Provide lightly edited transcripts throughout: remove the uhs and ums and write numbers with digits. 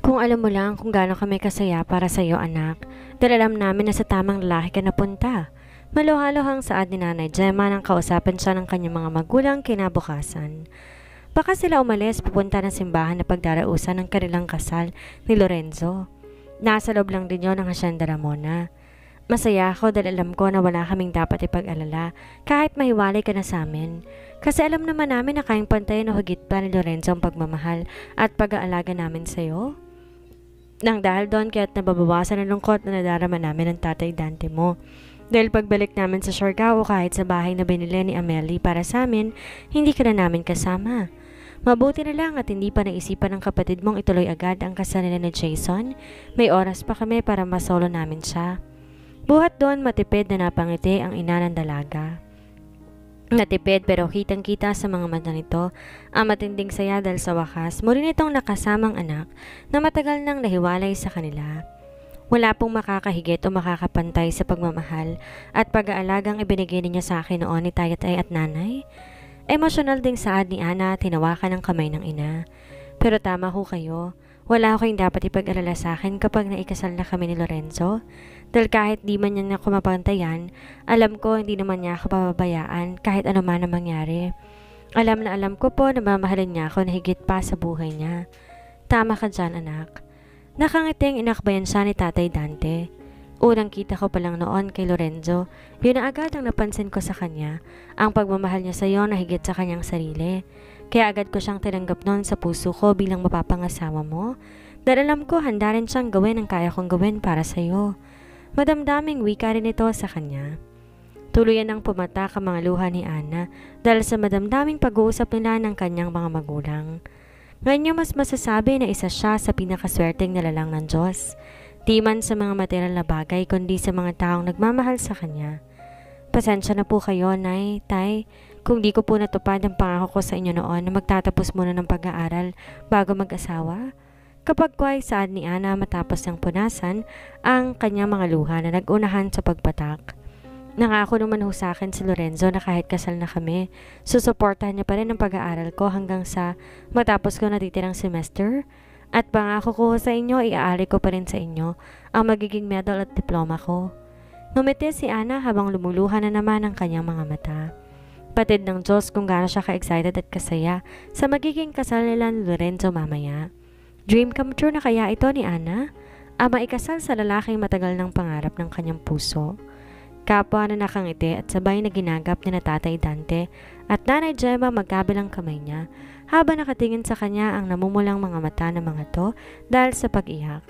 Kung alam mo lang kung gaano kami kasaya para sa iyo, anak, dahil alam namin na sa tamang lalaki ka napunta. Maluhaluhang saad ni Nanay Gemma nang kausapin siya ng kanyang mga magulang kinabukasan. Baka sila umalis pupunta ng simbahan na pagdarausan ng kanilang kasal ni Lorenzo. Nasa loob lang din yon ng Hacienda Ramona. Masaya ako dahil alam ko na wala kaming dapat ipag-alala kahit mahiwalay ka na sa amin. Kasi alam naman namin na kayang pantayan o higit pa ni Lorenzo ang pagmamahal at pag-aalaga namin sa'yo. Nang dahil doon kaya't nababawasan ang lungkot na nadarama namin ng tatay Dante mo. Dahil pagbalik namin sa Siargao kahit sa bahay na binili ni Amelie para sa amin, hindi ka na namin kasama. Mabuti na lang at hindi pa naisipan ng kapatid mong ituloy agad ang kasal nila ni Jason. May oras pa kami para masolo namin siya. Buhat doon matipid na napangiti ang ina ng dalaga. Natipid pero kitang-kita sa mga mata nito ang matinding saya dahil sa wakas muli nitong nakasamang anak na matagal nang nahiwalay sa kanila. Wala pong makakahigit o makakapantay sa pagmamahal at pag-aalagang ibinigay niya sa akin noon ni Tayatay at Nanay. Emosyonal ding saad ni Ana tinawakan ng kamay ng ina. Pero tama ho kayo, wala ko kayong dapat ipag-alala sa akin kapag naikasal na kami ni Lorenzo. Dahil kahit di man niya ako mapantayan, alam ko hindi naman niya ako pababayaan kahit ano man ang mangyari. Alam na alam ko po na mamahalin niya ako na higit pa sa buhay niya. Tama ka dyan, anak. Nakangiting inakbayan siya ni Tatay Dante. Unang kita ko palang noon kay Lorenzo, yun na agad ang napansin ko sa kanya, ang pagmamahal niya sa iyo na higit sa kanyang sarili. Kaya agad ko siyang tinanggap noon sa puso ko bilang mapapangasawa mo. Dahil alam ko handa rin siyang gawin ang kaya kong gawin para sa iyo. Madamdaming wika rin ito sa kanya. Tuluyan ang pumatak ang mga luha ni Ana dahil sa madamdaming pag-uusap nila ng kanyang mga magulang. Ngayon niya mas masasabi na isa siya sa pinakaswerteng nilalang ng Diyos. Di man sa mga material na bagay kundi sa mga taong nagmamahal sa kanya. Pasensya na po kayo, Nay, Tay, kung di ko po natupad ang pangako ko sa inyo noon na magtatapos muna ng pag-aaral bago mag-asawa. Kapag kway saad ni Ana matapos ng punasan ang kanyang mga luha na nag-unahan sa pagpatak. Nangako naman ho sa akin si Lorenzo na kahit kasal na kami, susuportahan niya pa rin ang pag-aaral ko hanggang sa matapos ko natitirang semester. At pangako ko sa inyo, iaari ko pa rin sa inyo ang magiging medal at diploma ko. Ngumiti si Ana habang lumuluha na naman ang kanyang mga mata. Patid ng Diyos kung gaano siya ka-excited at kasaya sa magiging kasal nila ni Lorenzo mamaya. Dream come true na kaya ito ni Ana? Ang maikasal sa lalaking matagal ng pangarap ng kanyang puso. Kapwa na nakangiti at sabay na ginagap ni na Tatay Dante at Nanay Gemma magkabilang kamay niya habang nakatingin sa kanya ang namumulang mga mata ng mga to dahil sa pag-iyak.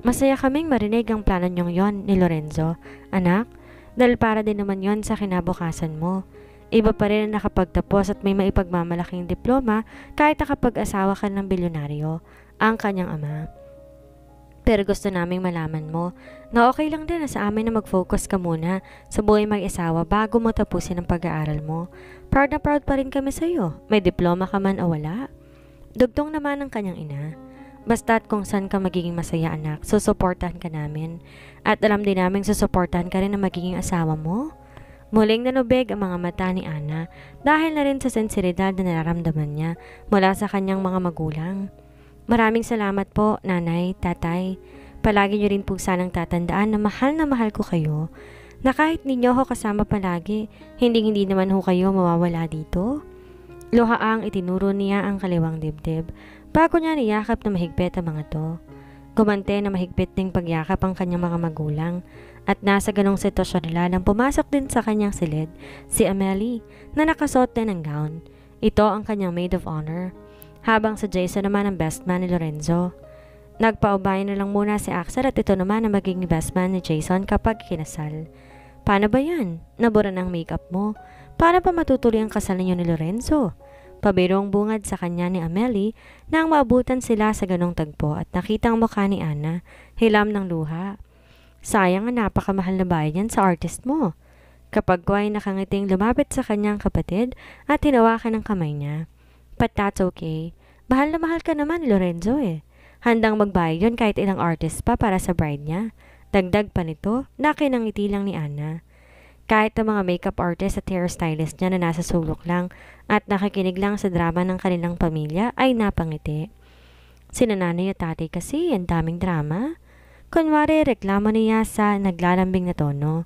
Masaya kaming marinig ang plano niyong yon ni Lorenzo, anak, dahil para din naman yon sa kinabukasan mo. Iba pa rin na nakapagtapos at may maipagmamalaking diploma kahit nakapag-asawa ka ng bilyonaryo, ang kanyang ama. Pero gusto naming malaman mo na okay lang din na sa amin na mag-focus ka muna sa buhay mag-asawa bago mo tapusin ang pag-aaral mo. Proud na proud pa rin kami sa iyo, may diploma ka man o wala. Dugtong naman ng kanyang ina. Basta't kung saan ka magiging masaya, anak, susuportahan ka namin. At alam din namin susuportahan ka rin na magiging asawa mo. Muling nanubig ang mga mata ni Ana dahil na rin sa sensibilidad na nararamdaman niya mula sa kanyang mga magulang. Maraming salamat po, Nanay, Tatay. Palagi niyo rin po sanang tatandaan na mahal ko kayo. Na kahit ninyo ako kasama palagi, hindi naman ho kayo mawawala dito. Luhaang itinuro niya ang kaliwang dibdib bago niya niyakap na mahigpit ang mga to. Gumante na mahigpit ding pagyakap ang kanyang mga magulang at nasa ganong sitwasyon nila nang pumasok din sa kanyang silid si Amelie na nakasuot din ng gown. Ito ang kanyang maid of honor. Habang sa Jason naman ang best man ni Lorenzo. Nagpaubaya na lang muna si Axel at ito naman ang magiging best man ni Jason kapag kinasal. Paano ba yan? Nabura ng makeup mo. Paano pa matutuloy ang kasal ninyo ni Lorenzo? Pabirong bungad sa kanya ni Amelie nang maabutan sila sa ganong tagpo at nakita ang mukha ni Ana, hilam ng luha. Sayang ang napakamahal na bayad yan sa artist mo. Kapag ko ay nakangiting lumapit sa kanyang kapatid at hinawakan ng kamay niya. But that's okay. Mahal na mahal ka naman, Lorenzo eh. Handang magbayad yun kahit ilang artist pa para sa bride niya. Dagdag pa nito, nakinangiti lang ni Ana. Kahit ang mga makeup artist at hairstylist niya na nasa sulok lang at nakikinig lang sa drama ng kanilang pamilya ay napangiti. Sina nanay at tatay kasi, ang daming drama. Kunwari, reklamo niya sa naglalambing na tono.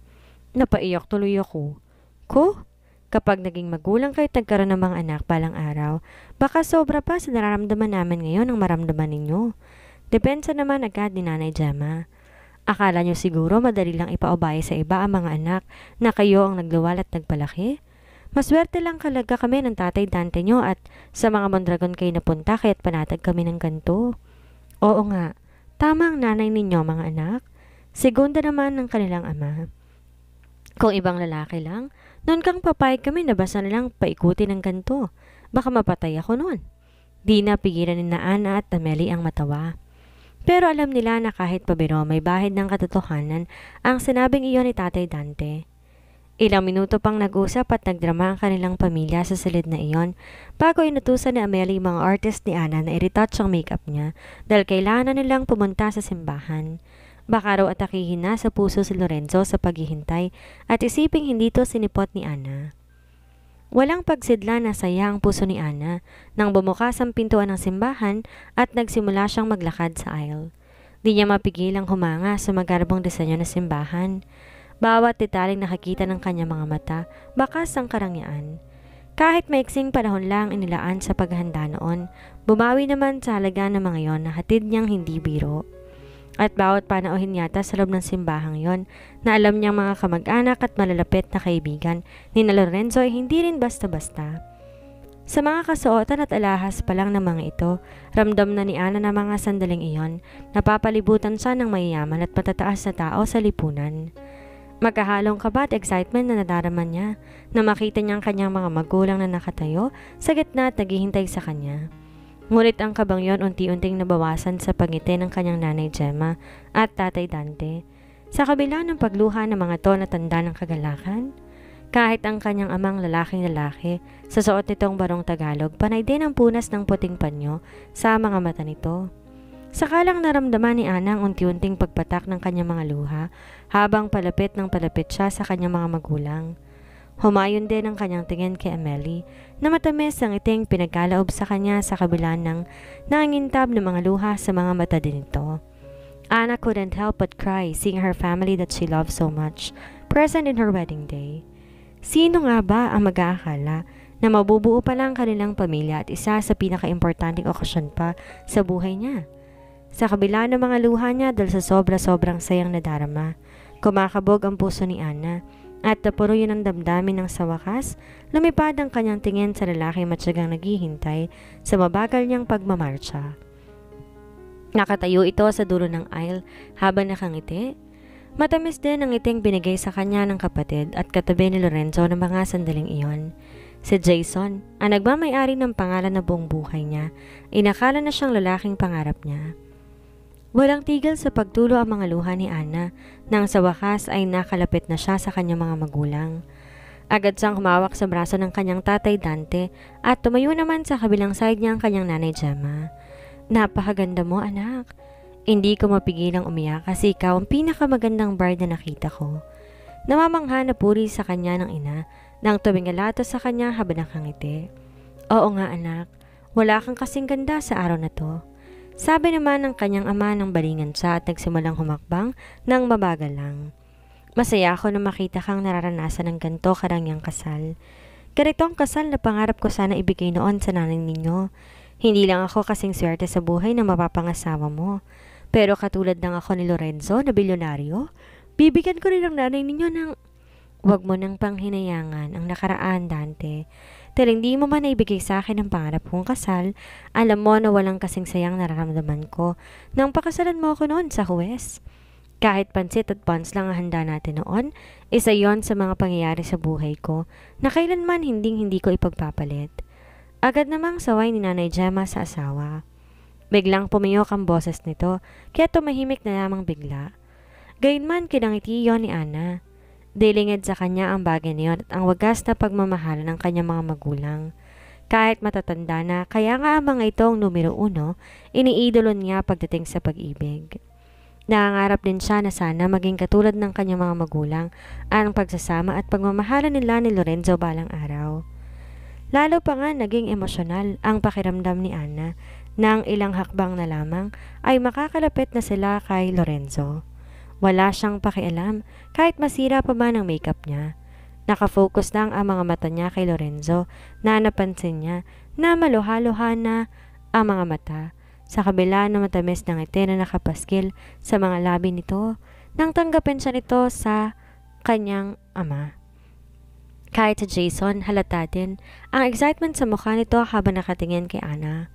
Napaiyak tuloy ako. Ko? Kapag naging magulang kayo at nagkaroon ng mga anak balang araw, baka sobra pa sa nararamdaman namin ngayon ang maramdaman ninyo. Depensa naman agad ni Nanay Gemma. Akala nyo siguro madali lang ipaubaya sa iba ang mga anak na kayo ang nagluwal at nagpalaki? Maswerte lang kalaga kami ng tatay Dante nyo at sa mga Mondragon kayo napunta kaya't panatag kami ng ganto. Oo nga, tama ang nanay ninyo mga anak. Segunda naman ng kanilang ama. Kung ibang lalaki lang, noon kang papayag kami na basta na lang paikuti ng ganto. Baka mapatay ako noon. Di na pigilan ni na Ana at Amelie ang matawa. Pero alam nila na kahit pabiro may bahid ng katotohanan ang sinabing iyon ni Tatay Dante. Ilang minuto pang nag-usap at nagdrama ang kanilang pamilya sa silid na iyon bago inutusan ni Amelie mga artist ni Ana na i-retouch ang makeup niya dahil kailangan nilang pumunta sa simbahan. Baka raw atakihin na sa puso si Lorenzo sa paghihintay at isiping hindi to sinipot ni Ana. Walang pagsidla na saya ang puso ni Ana nang bumukas ang pintuan ng simbahan at nagsimula siyang maglakad sa aisle. Di niya mapigilang humanga sa magarbong disenyo ng simbahan. Bawat detaling nakikita ng kanyang mga mata, bakas ang karangyaan. Kahit maiksing panahon lang inilaan sa paghahanda noon, bumawi naman sa halaga ng mga yon na hatid niyang hindi biro. At bawat panauhin yata sa loob ng simbahang yon na alam niyang mga kamag-anak at malalapit na kaibigan ni na Lorenzo ay hindi rin basta-basta. Sa mga kasuotan at alahas pa lang ng mga ito, ramdam na ni Ana na mga sandaling iyon, napapalibutan siya ng mayayaman at matataas na tao sa lipunan. Magkahalong kaba at excitement na nadarama niya na makita niya ang kanyang mga magulang na nakatayo sa gitna at naghihintay sa kanya. Ngunit ang kabang yon unti-unting nabawasan sa pangiti ng kanyang nanay Gemma at tatay Dante. Sa kabila ng pagluha ng mga to na tanda ng kagalakan, kahit ang kanyang amang lalaking lalaki, sa suot nitong barong Tagalog, panay din ang punas ng puting panyo sa mga mata nito. Sakalang naramdaman ni Ana ang unti-unting pagpatak ng kanyang mga luha habang palapit siya sa kanyang mga magulang. Humayon din ang kanyang tingin kay Amelie na matamis ang iting pinagkalaob sa kanya sa kabila ng nangingintab ng mga luha sa mga mata din nito. Ana couldn't help but cry seeing her family that she loved so much present in her wedding day. Sino nga ba ang mag-aakala na mabubuo pa lang kanilang pamilya at isa sa pinaka-importanting okasyon pa sa buhay niya? Sa kabila ng mga luha niya dahil sa sobra-sobrang sayang nadarama, kumakabog ang puso ni Ana at napuro yun ang damdamin ng sa wakas, lumipad ang kanyang tingin sa lalaki matyagang naghihintay sa mabagal niyang pagmamarcha. Nakatayo ito sa dulo ng aisle habang nakangiti. Matamis din ang ngiting binigay sa kanya ng kapatid at katabi ni Lorenzo ng mga sandaling iyon. Si Jason, ang nagmamay-ari ng pangalan na buong buhay niya, inakala na siyang lalaking pangarap niya. Walang tigil sa pagtulo ang mga luha ni Ana nang sa wakas ay nakalapit na siya sa kanyang mga magulang. Agad siyang humawak sa braso ng kanyang tatay Dante at tumayo naman sa kabilang side niya ang kanyang nanay Gemma. Napakaganda mo anak. Hindi ko mapigilang umiyak kasi ikaw ang pinakamagandang bride na nakita ko. Namamangha na puri sa kanya ng ina nang tumingalato sa kanya habang nakangiti. Oo nga anak, wala kang kasing ganda sa araw na to. Sabi naman ng kanyang ama nang balingan siya at nagsimulang humakbang ng mabagal lang. Masaya ako na makita kang nararanasan ng ganito karangyang kasal. Ganito ang kasal na pangarap ko sana ibigay noon sa nanay ninyo. Hindi lang ako kasing swerte sa buhay na mapapangasawa mo. Pero katulad ng ako ni Lorenzo na bilyonaryo, bibigyan ko rin ang nanay ninyo ng... Huwag mo nang panghinayangan ang nakaraan, Dante. Dahil hindi mo man naibigay sa akin ang pangarap kong kasal, alam mo na walang kasing sayang nararamdaman ko nang pakasalan mo ako noon sa huwes. Kahit pansit at buns lang ang handa natin noon, isa yon sa mga pangyayari sa buhay ko na kailanman hindi ko ipagpapalit. Agad namang saway ni Nanay Gemma sa asawa. Biglang pumiyok ang boses nito, kaya tumahimik na lamang bigla. Gayunman kinangiti yon ni Ana. Dilingid sa kanya ang bagay niyon at ang wagas na pagmamahala ng kanyang mga magulang. Kahit matatanda na, kaya nga ang mga itong numero 1, iniidolo niya pagdating sa pag-ibig. Nangangarap din siya na sana maging katulad ng kanyang mga magulang ang pagsasama at pagmamahala nila ni Lorenzo balang araw. Lalo pa nga naging emosyonal ang pakiramdam ni Ana Nang ilang hakbang na lamang ay makakalapit na sila kay Lorenzo. Wala siyang pakialam kahit masira pa ba ng makeup niya. Nakafocus lang ang mga mata niya kay Lorenzo na napansin niya na maluha-luha na ang mga mata sa kabila ng matamis na ngiti na nakapaskil sa mga labi nito nang tanggapin siya nito sa kanyang ama. Kahit sa Jason, halata din ang excitement sa mukha nito habang nakatingin kay Ana.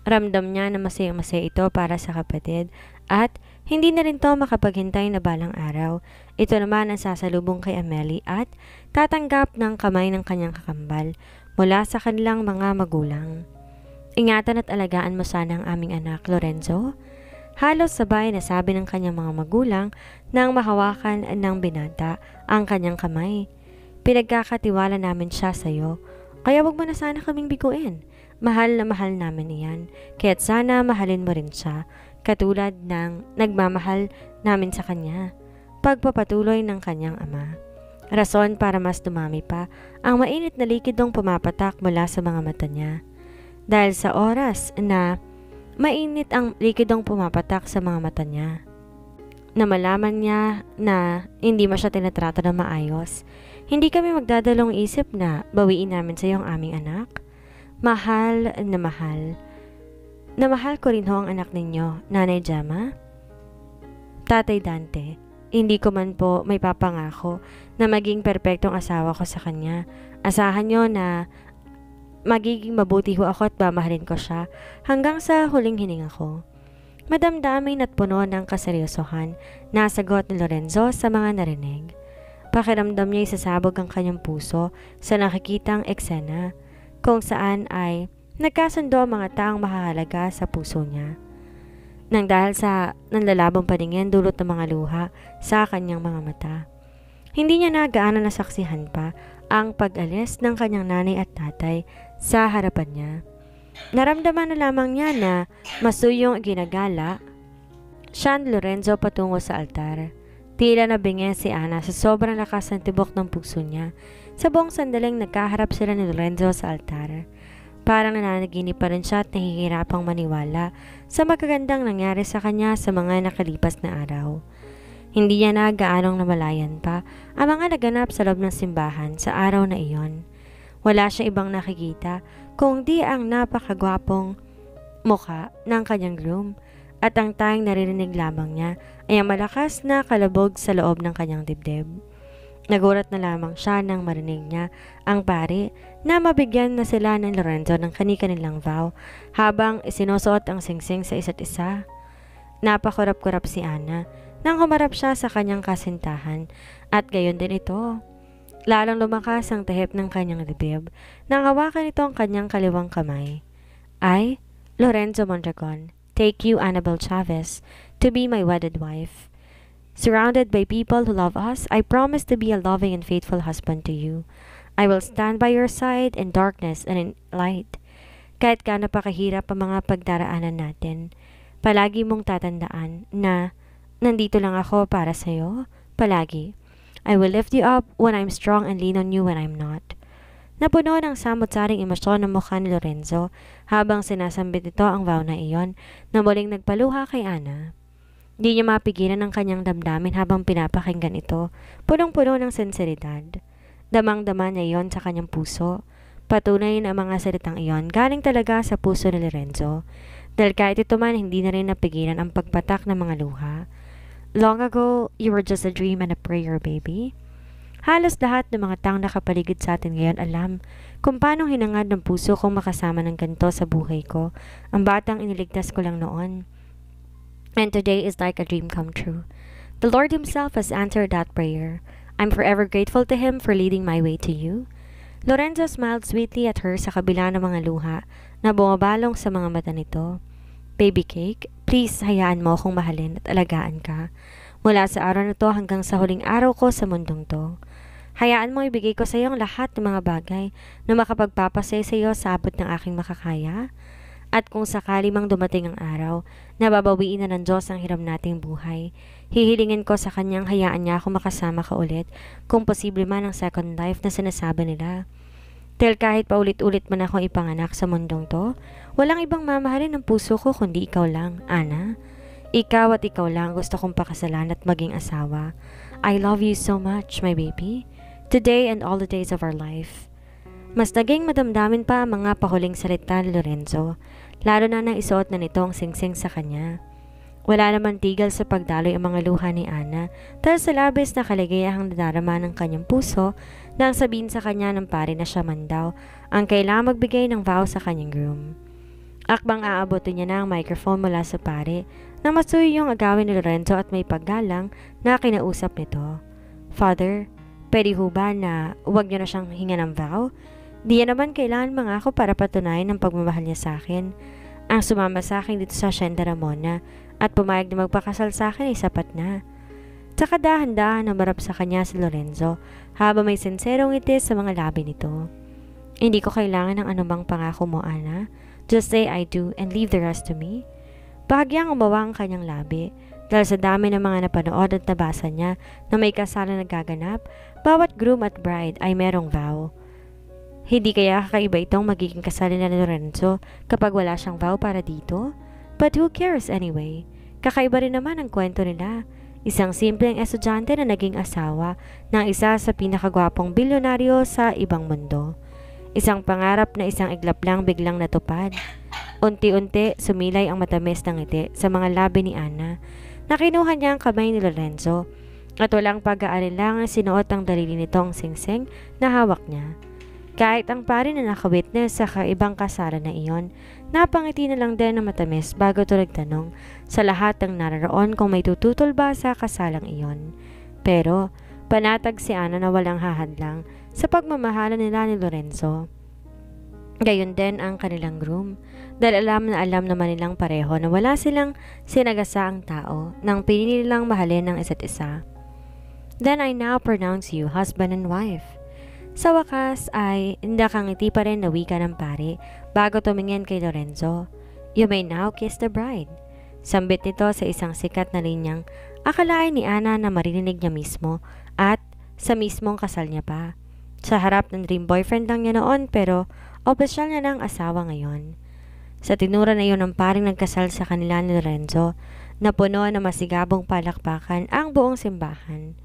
Ramdam niya na masayang-masaya ito para sa kapatid at hindi na rin to makapaghintay na balang araw. Ito naman ang sasalubong kay Amelie at tatanggap ng kamay ng kanyang kakambal mula sa kanilang mga magulang. Ingatan at alagaan mo sana ang aming anak, Lorenzo. Halos sabay na sabi ng kanyang mga magulang nang mahawakan ng binata ang kanyang kamay. Pinagkakatiwala namin siya sa'yo, kaya wag mo na sana kaming biguin. Mahal na mahal namin iyan, kaya't sana mahalin mo rin siya, katulad ng nagmamahal namin sa kanya. Pagpapatuloy ng kanyang ama. Rason para mas dumami pa ang mainit na likidong pumapatak mula sa mga mata niya. Dahil sa oras na mainit ang likidong pumapatak sa mga mata niya, na malaman niya na hindi mo siya tinatrato na maayos, hindi kami magdadalong isip na bawiin namin sa iyo ang aming anak. Mahal na mahal. Na mahal ko rin ho ang anak ninyo, Nanay Gemma. Tatay Dante, hindi ko man po may papangako na maging perpektong asawa ko sa kanya. Asahan niyo na magiging mabuti ho ako at mamahalin ko siya hanggang sa huling hininga ko. Madamdamin at puno ng kaseryosohan na sagot ni Lorenzo sa mga narinig. Pakiramdam niya isasabog ang kanyang puso sa nakikitang eksena kung saan ay nagkasundo ang mga taong mahahalaga sa puso niya. Nang dahil sa nanlalabong paningin dulot ng mga luha sa kanyang mga mata. Hindi niya na gaano nasaksihan pa ang pag-alis ng kanyang nanay at tatay sa harapan niya. Naramdaman na lamang niya na masuyong ginagala siya ni Lorenzo patungo sa altar. Tila nabingi si Ana sa sobrang lakas ng tibok ng puso niya. Sa buong sandaling nagkaharap sila ni Lorenzo sa altar. Parang nananaginip pa rin siya at nahihirapang maniwala sa magagandang nangyari sa kanya sa mga nakalipas na araw. Hindi niya na gaanong namalayan pa ang mga naganap sa loob ng simbahan sa araw na iyon. Wala siya ibang nakikita kundi ang napakagwapong mukha ng kanyang groom at ang tanging naririnig lamang niya ay ang malakas na kalabog sa loob ng kanyang dibdib. Nagulat na lamang siya nang marinig niya ang pari na mabigyan na sila ng Lorenzo ng kani-kanilang vow habang isinusuot ang singsing sa isa't isa. Napakurap-kurap si Ana nang humarap siya sa kanyang kasintahan at gayon din ito. Lalong lumakas ang tahip ng kanyang dibdib nang hawakan ito ang kanyang kaliwang kamay. I, Lorenzo Mondragon, take you, Annabel Chavez, to be my wedded wife. Surrounded by people who love us, I promise to be a loving and faithful husband to you. I will stand by your side in darkness and in light. Kahit gaano pa kahirap ang mga pagdaraanan natin, palagi mong tatandaan na nandito lang ako para sa'yo, palagi. I will lift you up when I'm strong and lean on you when I'm not. Napuno ng samot-saring emosyon ng mukha ni Lorenzo habang sinasambit ito ang vow na iyon na muling nagpaluha kay Ana. Di niya mapigilan ang kanyang damdamin habang pinapakinggan ito, punong-puno ng sinseridad. Damang-dama niya iyon sa kanyang puso. Patunay na ang mga salitang iyon galing talaga sa puso ni Lorenzo, dahil kahit ito man hindi na rin napigilan ang pagpatak ng mga luha. Long ago, you were just a dream and a prayer, baby. Halos lahat ng mga taong nakapaligid sa atin ngayon alam kung paano hinangad ng puso kong makasama ng ganito sa buhay ko, ang batang iniligtas ko lang noon. And today is like a dream come true. The Lord Himself has answered that prayer. I'm forever grateful to Him for leading my way to you. Lorenzo smiled sweetly at her sa kabila ng mga luha na bumabalong sa mga mata nito. Baby Cake, please hayaan mo akong mahalin at alagaan ka. Mula sa araw na to hanggang sa huling araw ko sa mundong to. Hayaan mo ibigay ko sa iyo ang lahat ng mga bagay na makapagpapasaya sa iyo sa abot ng aking makakaya. At kung sakali mang dumating ang araw na babawiin na ng Diyos ang hiram nating buhay, hihilingin ko sa Kanyang hayaan niya ako makasama ka ulit kung posible man ang second life na sinasabi nila. Dahil kahit paulit-ulit man akong ipanganak sa mundong to, walang ibang mamahalin ng puso ko kundi ikaw lang, Ana. Ikaw at ikaw lang gusto kong pakasalan at maging asawa. I love you so much, my baby. Today and all the days of our life. Mas naging madamdamin pa ang mga pahuling salita ni Lorenzo, lalo na nang isuot na nito ang singsing sa kanya. Wala naman tigil sa pagdaloy ang mga luha ni Ana dahil sa labis na kaligayahang nadarama ng kanyang puso nang sabihin sa kanya ng pare na siya man daw ang kailangang magbigay ng vow sa kanyang groom. Akbang aabotin niya na ang microphone mula sa pare na masuyo yung agawin ni Lorenzo at may paggalang na kinausap nito. Father, pwede ho ba na huwag niyo na siyang hinga ng vow? Di yan naman kailangan mangako para patunayan ang pagmamahal niya sa akin. Ang sumama sa akin dito sa Hacienda Ramona at pumayag na magpakasal sa akin ay sapat na. Tsaka dahan-dahan na marap sa kanya si Lorenzo habang may sinserong ngiti sa mga labi nito. Hindi ko kailangan ng anumang pangako mo, Ana. Just say I do and leave the rest to me. Bahagyang umawa ang kanyang labi dahil sa dami ng mga napanood at nabasa niya na may kasalan nagaganap, bawat groom at bride ay merong vow. Hindi kaya kakaiba itong magiging kasal ni Lorenzo kapag wala siyang vow para dito? But who cares anyway? Kakaiba rin naman ang kwento nila. Isang simpleng estudyante na naging asawa ng isa sa pinakagwapong bilyonaryo sa ibang mundo. Isang pangarap na isang iglap lang biglang natupad. Unti-unti sumilay ang matamis ng ngiti sa mga labi ni Ana. Nakinuha niya ang kamay ni Lorenzo at walang pag-aalilangang sinuot ang daliri nitong singsing na hawak niya. Kahit ang pare na nakawitness sa kaibang kasalan na iyon, napangiti na lang din na matamis bago ito nagtanong sa lahat ng nararoon kung may tututol ba sa kasalang iyon. Pero panatag si Ana na walang hahadlang sa pagmamahalan nila ni Lorenzo. Gayon din ang kanilang groom, dahil alam naman nilang pareho na wala silang sinagasaang tao nang pinili nilang mahalin ng isa't isa. Then I now pronounce you husband and wife. Sa wakas ay nakangiti pa rin na wika ng pare bago tumingin kay Lorenzo. You may now kiss the bride. Sambit nito sa isang sikat na linyang akalain ni Ana na marinig niya mismo at sa mismong kasal niya pa. Sa harap ng dream boyfriend lang niya noon pero opisyal niya ng asawa ngayon. Sa tinura na iyon ng paring nagkasal sa kanila ni Lorenzo, napuno na masigabong palakpakan ang buong simbahan.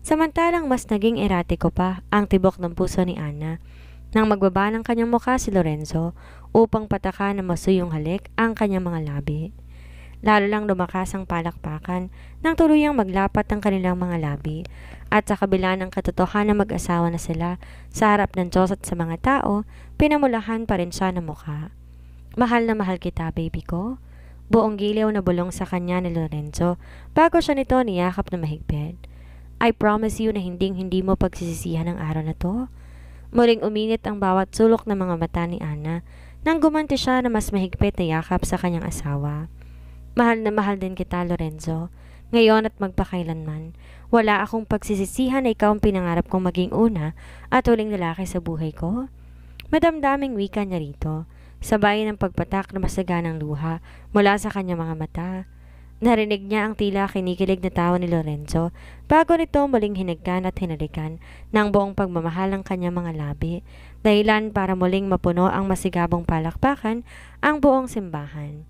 Samantalang mas naging eratiko pa ang tibok ng puso ni Ana nang magbaba ng kanyang mukha si Lorenzo upang patakan na masuyong halik ang kanyang mga labi. Lalo lang lumakas ang palakpakan nang tuluyang maglapat ang kanilang mga labi at sa kabila ng katotohanan na mag-asawa na sila sa harap ng Diyos at sa mga tao, pinamulahan pa rin siya ng mukha. Mahal na mahal kita, baby ko. Buong giliw na bulong sa kanya ni Lorenzo bago siya nito niyakap na mahigpit. I promise you na hindi mo pagsisisihan ang araw na to. Muling uminit ang bawat sulok ng mga mata ni Ana nang gumanti siya na mas mahigpit na yakap sa kanyang asawa. Mahal na mahal din kita, Lorenzo. Ngayon at magpakailanman, wala akong pagsisisihan na ikaw ang pinangarap kong maging una at huling lalaki sa buhay ko. Madamdaming wika niya rito, sabay ng pagpatak na masaganang luha mula sa kanyang mga mata. Narinig niya ang tila kinikilig na tawa ni Lorenzo bago nito muling hinagkan at hinalikan ng buong pagmamahal ng kanyang mga labi, dahilan para muling mapuno ang masigabong palakpakan ang buong simbahan.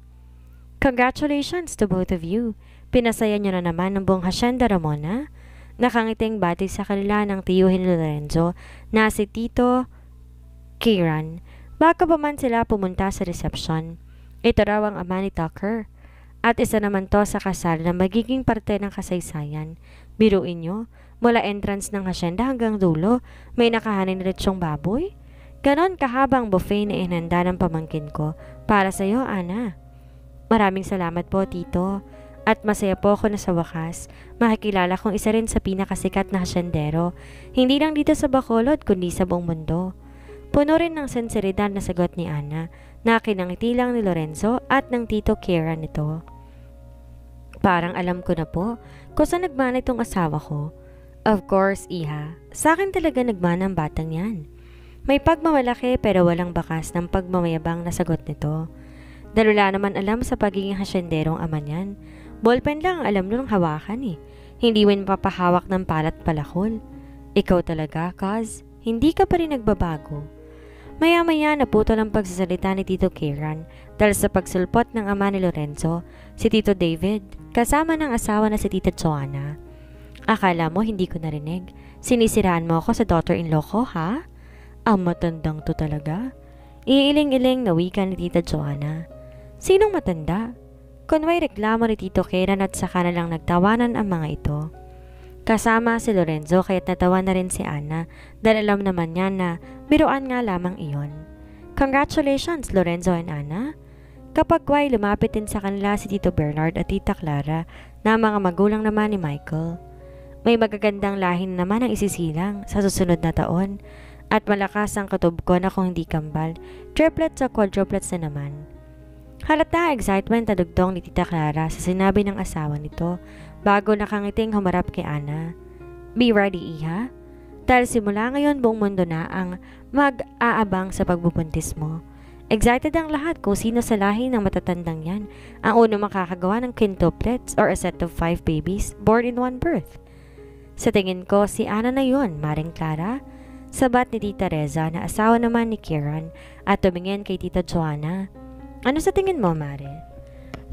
Congratulations to both of you! Pinasaya niyo na naman ng buong Hacienda Ramona. Nakangiting bati sa kanila ng tiyuhin ni Lorenzo na si Tito Kieran. Bago pa man sila pumunta sa reception, ito raw ang ama ni Tucker. At isa naman to sa kasal na magiging parte ng kasaysayan. Biruin nyo, mula entrance ng hacienda hanggang dulo, may nakahanin na litsyong baboy. Ganon kahabang buffet na inhanda ng pamangkin ko para sa iyo, Ana. Maraming salamat po, Tito. At masaya po ako na sa wakas, makikilala kong isa rin sa pinakasikat na hasyendero, hindi lang dito sa Bacolod kundi sa buong mundo. Puno rin ng senseridad na sagot ni Ana, na kinangiti lang ni Lorenzo at ng Tito Kieran nito. Parang alam ko na po kung saan nagmana itong asawa ko. Of course, Iha. Sa akin talaga nagmana ang batang yan. May pagmamalaki pero walang bakas ng pagmamayabang na sagot nito. Dahil wala naman alam sa pagiging hasyenderong ama niyan. Ballpen lang ang alam nung hawakan eh. Hindi win papahawak ng palat palakol. Ikaw talaga, cuz. Hindi ka pa rin nagbabago. Maya-maya naputol ang pagsasalita ni Tito Kieran dahil sa pagsulpot ng ama ni Lorenzo, si Tito David, kasama ng asawa na si Tita Joanna. Akala mo hindi ko narinig? Sinisiraan mo ako sa daughter-in-law ko, ha? Ang matandang to talaga. Iiling-iling na wika ni Tita Joanna. Sinong matanda? Kunway reklamo ni Tito Kieran at saka na lang nagtawanan ang mga ito. Kasama si Lorenzo kaya't natawa na rin si Ana dahil alam naman niya na biruan nga lamang iyon. Congratulations Lorenzo and Ana. Kapag way lumapit din sa kanila si Tito Bernard at Tita Clara na mga magulang naman ni Michael. May magagandang lahin naman ang isisilang sa susunod na taon at malakas ang katubo ko na kung hindi kambal, triplets o quadruplets na naman. Halata excitement na dugtong ni Tita Clara sa sinabi ng asawa nito bago nakangiting humarap kay Ana. Be ready, Iha. Dahil simula ngayon buong mundo na ang mag-aabang sa pagbubuntis mo. Excited ang lahat kung sino sa lahi ng matatandang yan ang unang makakagawa ng quintuplets or a set of 5 babies born in one birth. Sa tingin ko si Ana na yun, Maring Clara. Sabat ni Tita Reza na asawa naman ni Kieran at tumingin kay Tita Joanna. Ano sa tingin mo, Mare?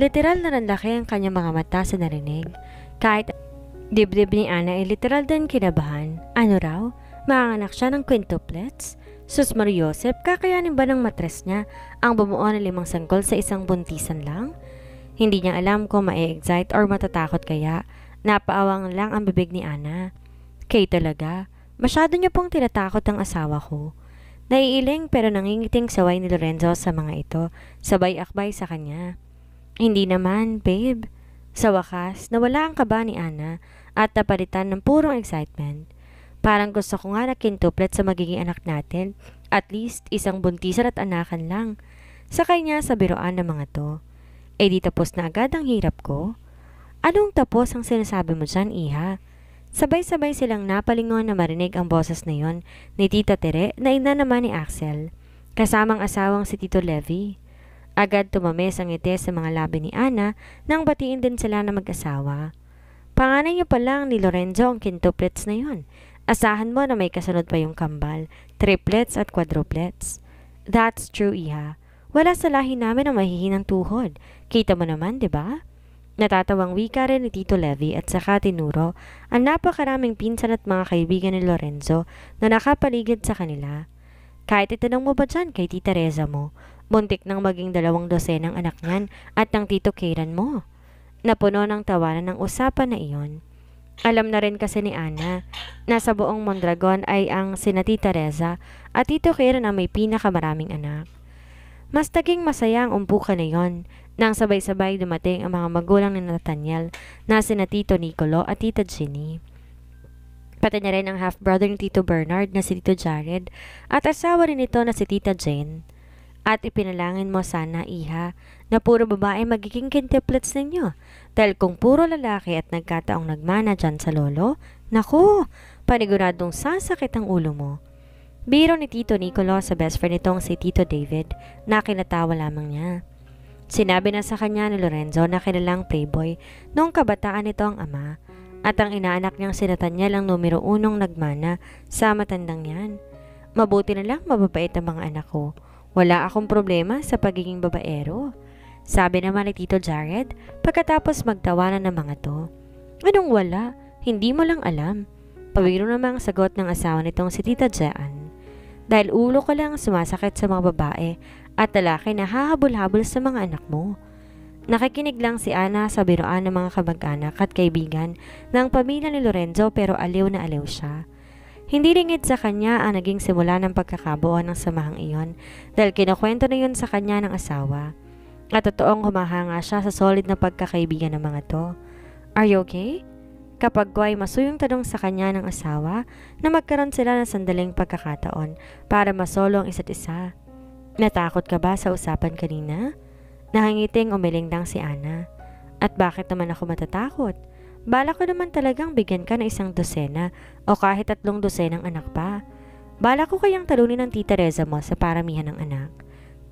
Literal na nanlaki ang kanyang mga mata sa narinig. Kahit dibdib ni Ana ay literal din kinabahan. Ano raw? Maanganak siya ng quintuplets? Sus Mariosep, kakayanin ba ng matres niya ang bumuo ng 5 sanggol sa isang buntisan lang? Hindi niya alam kung ma-excite or matatakot kaya. Napaawang lang ang bibig ni Ana. Kay talaga, masyado niya pong tinatakot ang asawa ko. Naiiling pero nangingiting saway ni Lorenzo sa mga ito, sabay akbay sa kanya. Hindi naman, babe. Sa wakas, nawala ang kaba ni Ana at napalitan ng purong excitement. Parang gusto ko nga na quintuplet sa magiging anak natin, at least isang buntisan at anakan lang. Sa kanya sa biroan ng mga to. Di tapos na agad ang hirap ko? Anong tapos ang sinasabi mo dyan, Iha? Sabay-sabay silang napalingon na marinig ang boses na yon ni Tita Tere na ina naman ni Axel, kasamang asawang si Tito Levi. Agad tumamis ang ngiti sa mga labi ni Ana nang batiin din sila na mag-asawa. Panganay niyo pa lang ni Lorenzo ang quintuplets na yon. Asahan mo na may kasunod pa yung kambal, triplets at quadruplets. That's true, Iha. Wala sa lahi namin ang mahihinang tuhod. Kita mo naman, di ba? Natatawang wika rin ni Tito Levi at saka tinuro ang napakaraming pinsan at mga kaibigan ni Lorenzo na nakapaligid sa kanila. Kahit itanong mo ba dyan kay Tita Reza mo, buntik nang maging 2 dosenang anak niyan at ng Tito Kieran mo. Napuno ng tawanan ng usapan na iyon. Alam na rin kasi ni Ana na sa buong Mondragon ay ang sina Tita Reza at Tito Kieran ang may pinakamaraming anak. Mas naging masaya ang umpukan na yon nang sabay-sabay dumating ang mga magulang ni Nathaniel na sina Tito Nicolo at Tita Ginny. Pati na rin ang half-brother ni Tito Bernard na si Tito Jared at asawa rin ito na si Tita Jane. At ipinalangin mo sana, Iha, na puro babae magiging quintuplets ninyo dahil kung puro lalaki at nagkataong nagmana dyan sa lolo, naku, paniguradong sasakit ang ulo mo. Biro ni Tito Nicolo sa best friend nitong si Tito David na kinatawa lamang niya. Sinabi na sa kanya ni Lorenzo na kilalang playboy noong kabataan nito ang ama at ang inaanak niyang si Nathaniel ang numero 1 nagmana sa matandang yan. Mabuti na lang mababait ang mga anak ko. Wala akong problema sa pagiging babaero. Sabi naman ni Tito Jared pagkatapos magtawanan ng mga to. Anong wala? Hindi mo lang alam. Pabiro namang sagot ng asawa nitong si Tita Jean. Dahil ulo ko lang sumasakit sa mga babae at lalaki na hahabol-habol sa mga anak mo. Nakikinig lang si Ana sa biroan ng mga kamag-anak at kaibigan ng pamilya ni Lorenzo pero aliw na aliw siya. Hindi lingid sa kanya ang naging simula ng pagkakabuo ng samahang iyon dahil kinukwento na yun sa kanya ng asawa. At totoong humahanga siya sa solid na pagkakaibigan ng mga to. Are you okay? Kapag ko ay masuyong tanong sa kanya ng asawa na magkaroon sila ng sandaling pagkakataon para masolo ang isa't isa. Natakot ka ba sa usapan kanina? Nahangiting umiling lang si Ana. At bakit naman ako matatakot? Bala ko naman talagang bigyan ka ng 1 dosena o kahit 3 dosenang anak pa. Bala ko kayang talunin ng Tita Reza mo sa paramihan ng anak.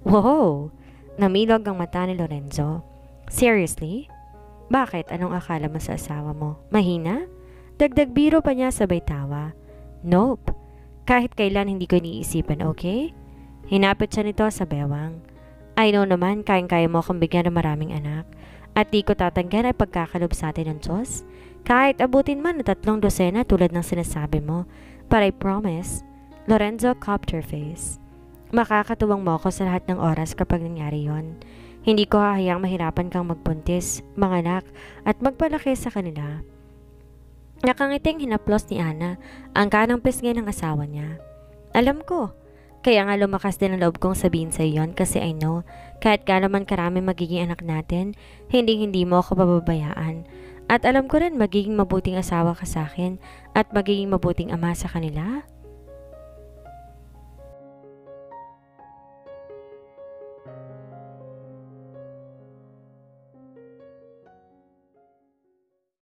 Wow! Namilog ang mata ni Lorenzo. Seriously? Bakit? Anong akala mo sa asawa mo? Mahina? Dagdag biro pa niya sabay tawa. Nope. Kahit kailan hindi ko iniisipan, okay? Hinapit siya nito sa bewang. I know naman, kayang-kaya mo akong bigyan ng maraming anak. At di ko tatanggan ay pagkakalob sa atin ng Diyos. Kahit abutin man na 3 dosena tulad ng sinasabi mo. But I promise, Lorenzo Copterface, makakatuwang mo ako sa lahat ng oras kapag nangyari yon. Hindi ko hahayang mahirapan kang magpuntis, manganak, at magpalaki sa kanila. Nakangiting hinaplos ni Ana ang kanang pisngi ng asawa niya. Alam ko. Kaya nga lumakas din ang loob kong sabihin sa iyon kasi I know, kahit naman karami magiging anak natin, hindi mo ako pababayaan. At alam ko rin magiging mabuting asawa ka sa akin at magiging mabuting ama sa kanila.